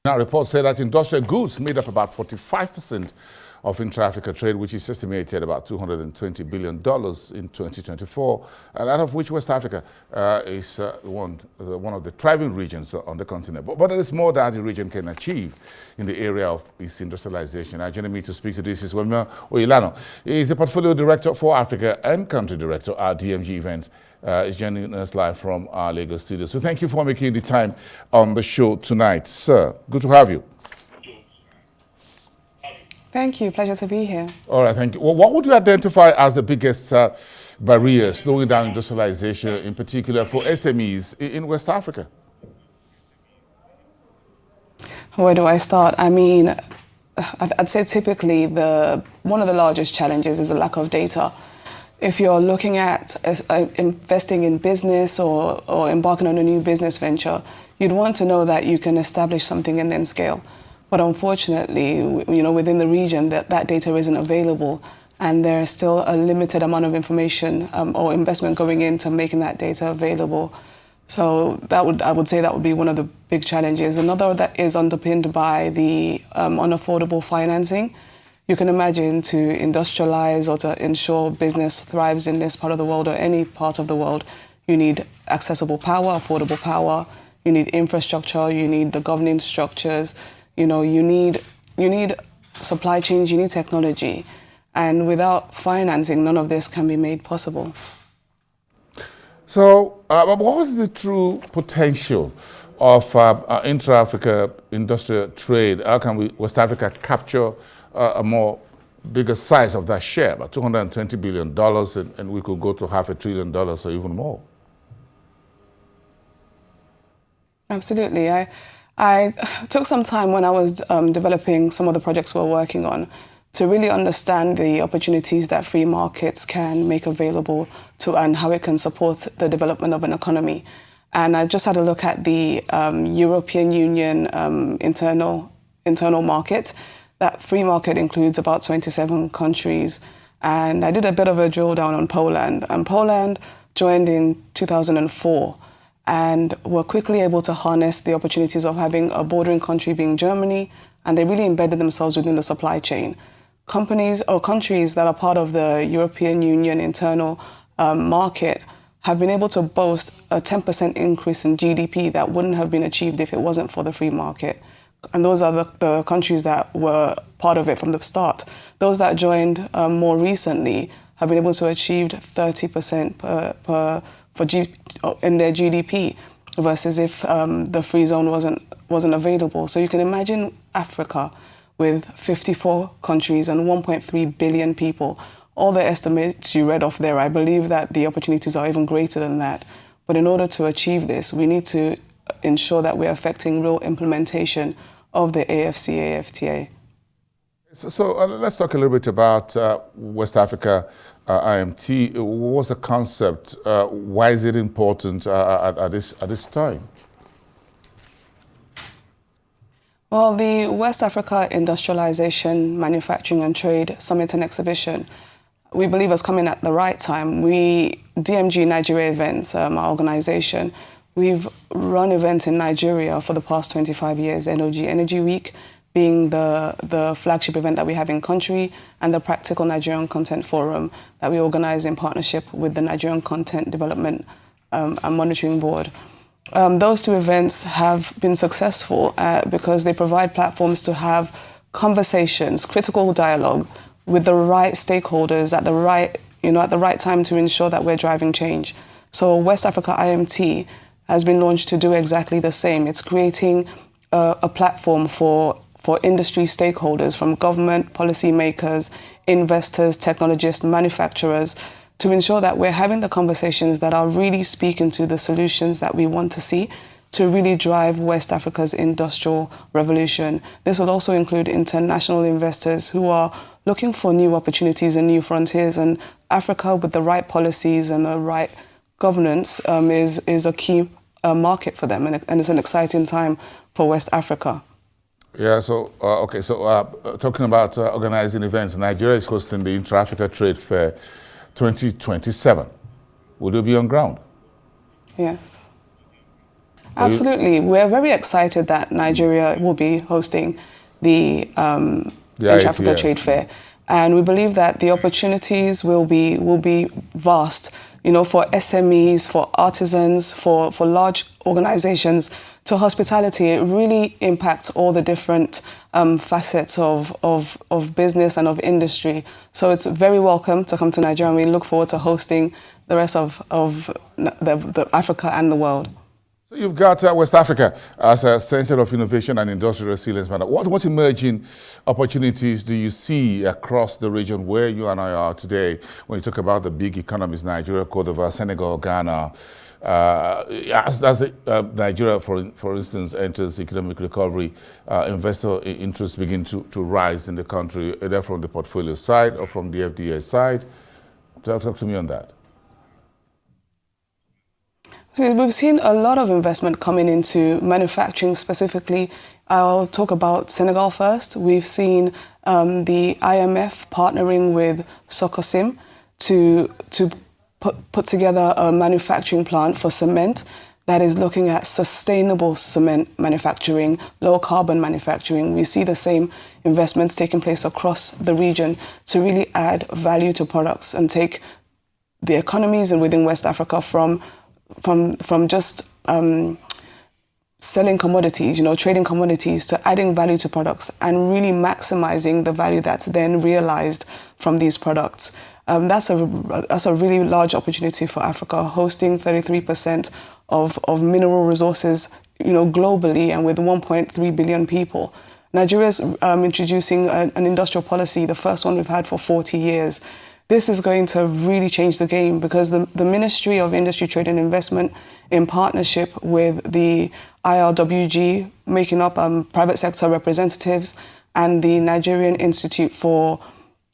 Now, reports say that industrial goods made up about 45% of intra-Africa trade, which is estimated about $220 billion in 2024, and out of which West Africa is one of the thriving regions on the continent. But there is more that the region can achieve in the area of its industrialization. Now, joining me to speak to this is Wemimo Oyelana. He is the Portfolio Director for Africa and Country Director at DMG Events. Is joining us live from our Lagos studio. So thank you for making the time on the show tonight, sir. Good to have you. Thank you. Pleasure to be here. All right, thank you. Well, what would you identify as the biggest barriers slowing down industrialization, in particular for SMEs in West Africa? Where do I start? I mean, I'd say typically one of the largest challenges is a lack of data. If you're looking at investing in business or embarking on a new business venture, you'd want to know that you can establish something and then scale. But unfortunately, within the region, that data isn't available, and there's still a limited amount of information or investment going into making that data available. So I would say that would be one of the big challenges. Another that is underpinned by the unaffordable financing. You can imagine to industrialize or to ensure business thrives in this part of the world or any part of the world, you need accessible power, affordable power, you need infrastructure, you need the governing structures, you need supply chains, you need technology. And without financing, none of this can be made possible. So what is the true potential of intra-Africa industrial trade? How can West Africa capture a more bigger size of that share, about $220 billion, and we could go to $500 billion or even more? Absolutely. I took some time when I was developing some of the projects we're working on to really understand the opportunities that free markets can make available to and how it can support the development of an economy. And I just had a look at the European Union internal market. That free market includes about 27 countries. And I did a bit of a drill down on Poland. And Poland joined in 2004 and were quickly able to harness the opportunities of having a bordering country being Germany, and they really embedded themselves within the supply chain. Companies or countries that are part of the European Union internal market have been able to boast a 10% increase in GDP that wouldn't have been achieved if it wasn't for the free market. And those are the countries that were part of it from the start. Those that joined more recently have been able to achieve 30% in their GDP versus if the free zone wasn't available. So you can imagine Africa with 54 countries and 1.3 billion people. All the estimates you read off there, I believe that the opportunities are even greater than that. But in order to achieve this, we need to ensure that we're affecting real implementation of the AFCA-FTA. So let's talk a little bit about West Africa IMT. What's the concept? Why is it important at this time? Well, the West Africa Industrialization, Manufacturing and Trade Summit and Exhibition, we believe has come in at the right time. DMG Nigeria Events, our organization, we've run events in Nigeria for the past 25 years, NOG Energy Week being the flagship event that we have in country, and the Practical Nigerian Content Forum that we organize in partnership with the Nigerian Content Development and Monitoring Board. Those two events have been successful because they provide platforms to have conversations, critical dialogue with the right stakeholders at the right time to ensure that we're driving change. So West Africa IMT has been launched to do exactly the same. It's creating a platform for industry stakeholders from government, policymakers, investors, technologists, manufacturers, to ensure that we're having the conversations that are really speaking to the solutions that we want to see to really drive West Africa's industrial revolution. This will also include international investors who are looking for new opportunities and new frontiers, and Africa with the right policies and the right governance is a key market for them, and it's an exciting time for West Africa. Yeah, so, talking about organizing events, Nigeria is hosting the Intra-Africa Trade Fair 2027. Will you be on ground? Yes. Absolutely. We're very excited that Nigeria will be hosting the Intra-Africa Trade Fair. And we believe that the opportunities will be vast, you know, for SMEs, for artisans, for large organizations. To hospitality, it really impacts all the different facets of business and of industry. So it's very welcome to come to Nigeria, and we look forward to hosting the rest of the Africa and the world. So you've got West Africa as a center of innovation and industrial resilience. What emerging opportunities do you see across the region where you and I are today when you talk about the big economies, Nigeria, Cote d'Ivoire, Senegal, Ghana? As Nigeria, for instance, enters economic recovery, investor interests begin to rise in the country, either from the portfolio side or from the FDI side. Talk to me on that. So we've seen a lot of investment coming into manufacturing specifically. I'll talk about Senegal first. We've seen the IMF partnering with Socosim to put together a manufacturing plant for cement that is looking at sustainable cement manufacturing, low carbon manufacturing. We see the same investments taking place across the region to really add value to products and take the economies and within West Africa from just selling commodities, you know, trading commodities, to adding value to products and really maximizing the value that's then realized from these products. That's a really large opportunity for Africa, hosting 33% of mineral resources, you know, globally, and with 1.3 billion people. Nigeria's introducing an industrial policy, the first one we've had for 40 years. This is going to really change the game because the Ministry of Industry, Trade and Investment, in partnership with the IRWG, making up private sector representatives, and the Nigerian Institute for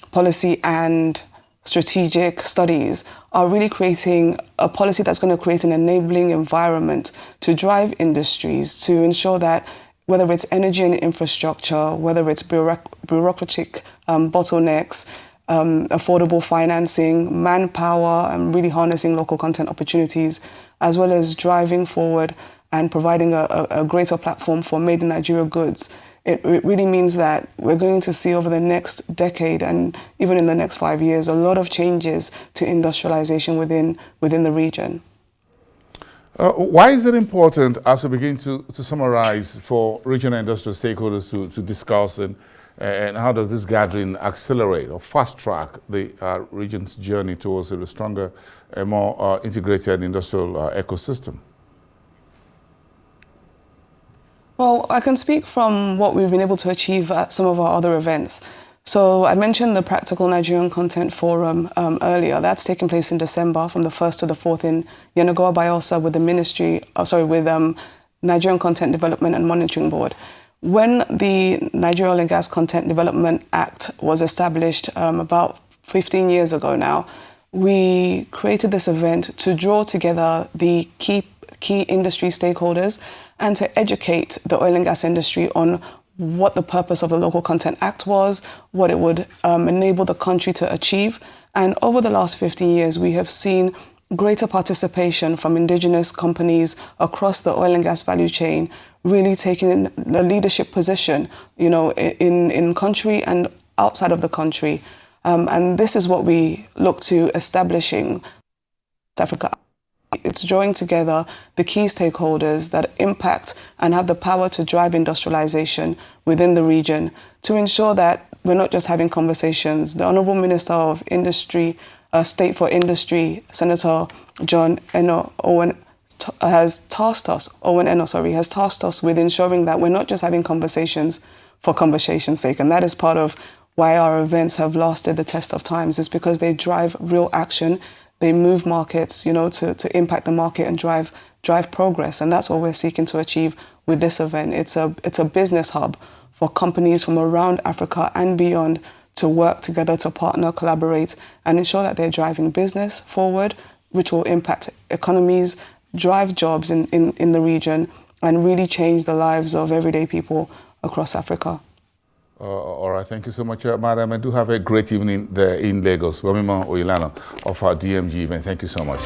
Policy and Strategic Studies, are really creating a policy that's going to create an enabling environment to drive industries, to ensure that whether it's energy and infrastructure, whether it's bureaucratic bottlenecks, affordable financing, manpower, and really harnessing local content opportunities, as well as driving forward and providing a greater platform for made in Nigeria goods. It really means that we're going to see over the next decade and even in the next 5 years a lot of changes to industrialization within the region. Why is it important, as we begin to summarize, for regional industrial stakeholders to discuss and how does this gathering accelerate or fast track the region's journey towards a stronger and more integrated industrial ecosystem? Well, I can speak from what we've been able to achieve at some of our other events. So I mentioned the Practical Nigerian Content Forum earlier. That's taking place in December from the 1st to the 4th in Yenagoa Bayelsa with the Nigerian Content Development and Monitoring Board. When the Nigeria Oil and Gas Content Development Act was established about 15 years ago now, we created this event to draw together the key industry stakeholders and to educate the oil and gas industry on what the purpose of the Local Content Act was, what it would enable the country to achieve. And over the last 15 years, we have seen greater participation from indigenous companies across the oil and gas value chain, really taking the leadership position, you know, in country and outside of the country. And this is what we look to establishing Africa. It's drawing together the key stakeholders that impact and have the power to drive industrialization within the region to ensure that we're not just having conversations. The Honorable Minister of Industry, State for Industry, Senator John Owen has tasked us with ensuring that we're not just having conversations for conversation's sake. And that is part of why our events have lasted the test of times, is because they drive real action. They move markets, you know, to impact the market and drive progress. And that's what we're seeking to achieve with this event. It's a business hub for companies from around Africa and beyond to work together, to partner, collaborate, and ensure that they're driving business forward, which will impact economies, drive jobs in the region, and really change the lives of everyday people across Africa. All right, thank you so much, madam. And do have a great evening there in Lagos. Wemimo Oyelana of our DMG event. Thank you so much.